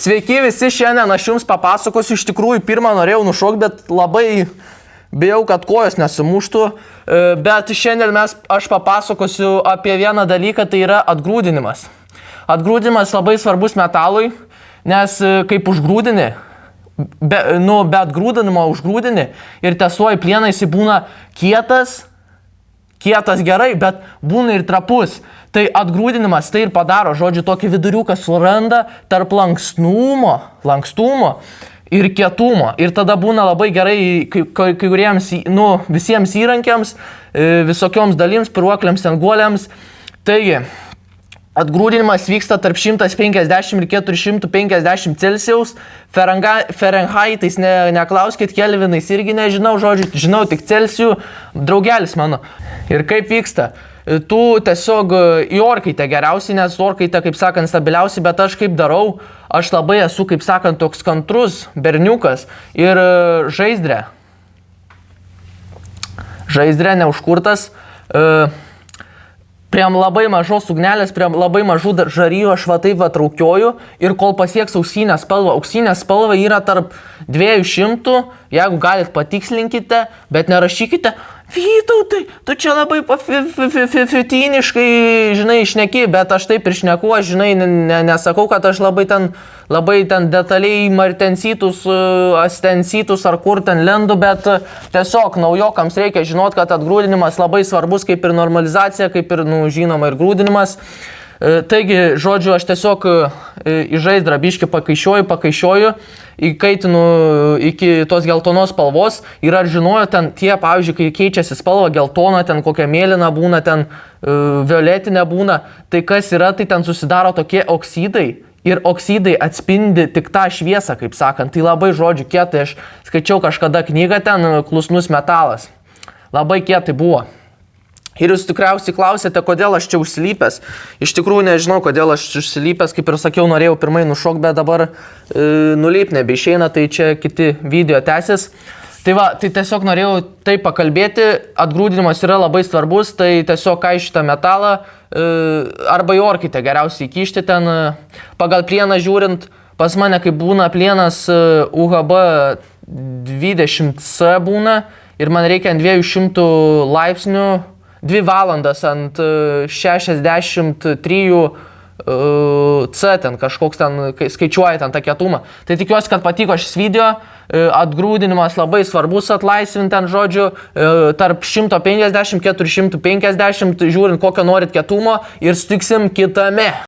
Sveiki visi, šiandien aš jums papasakosiu, iš tikrųjų pirmą norėjau nušokti, bet labai bijau, kad kojos nesimuštų, bet šiandien aš papasakosiu apie vieną dalyką, tai yra atgrūdinimas. Atgrūdinimas labai svarbus metalui, nes kaip užgrūdini, be atgrūdinimo užgrūdini ir testuoji plieną, jis būna kietas gerai, bet būna ir trapus. Tai atgrūdinimas tai ir padaro, žodžiu, tokį viduriuką suranda tarp lankstumo ir kietumo. Ir tada būna labai gerai kai kuriems, visiems įrankiams, visokioms dalims, piruokliams, guoliams. Taigi, atgrūdinimas vyksta tarp 150 ir 450 Celsijaus. Fahrenheitais neklauskit, kelvinais irgi nežinau, žodžiu, žinau tik Celsijų, draugelis mano. Ir kaip vyksta? Tu tiesiog į orkaitę geriausiai, nes orkaitę, kaip sakant, stabiliausiai, bet aš kaip darau, aš labai esu, kaip sakant, toks kantrus berniukas ir žaizdrė neužkurtas. Prie labai mažos ugnelės, prie labai mažų žarijų aš va taip traukioju ir kol pasieks auksinę spalvą. Auksinė spalva yra tarp 200, jeigu galit patikslinkite, bet nerašykite. Vytautai, tu čia labai fitiniškai, žinai, šneki, bet aš taip ir šneku, aš, žinai, nesakau, kad aš labai ten detaliai martensytus, astensytus ar kur ten lendu, bet tiesiog naujokams reikia žinot, kad atgrūdinimas labai svarbus, kaip ir normalizacija, kaip ir, žinoma, ir grūdinimas. Taigi, žodžiu, aš tiesiog į žaizdrą biškį pakaišioju, įkaitinu iki tos geltonos spalvos ir ar žinojo ten tie, pavyzdžiui, kai keičiasi spalva geltona, ten kokia mėlyna būna, ten violetinė būna, tai kas yra, tai ten susidaro tokie oksidai ir oksidai atspindi tik tą šviesą, kaip sakant, tai labai, žodžiu, kietai, aš skaičiau kažkada knygą ten, klusnus metalas, labai kietai buvo. Ir jūs tikriausiai klausėte, kodėl aš čia užsilypęs. Iš tikrųjų nežinau, kodėl aš užsilypęs, kaip ir sakiau, norėjau pirmai nušokti, bet dabar nulyp nebeišeina, tai čia kiti video tęsis. Tai va, tai tiesiog norėjau taip pakalbėti, atgrūdinimas yra labai svarbus, tai tiesiog kaišite metalą arba į orkaitę geriausiai įkišti ten. Pagal plieną žiūrint, pas mane kaip būna plienas UHB 20C būna ir man reikia ant 200 laipsnių 2 valandas ant 63 C, ten kažkoks ten skaičiuoja ten tą kietumą. Tai tikiuosi, kad patiko šis video, atgrūdinimas labai svarbus atlaisvinti ten, žodžiu, tarp 150-450, žiūrint kokio norit kietumo ir sutiksim kitame.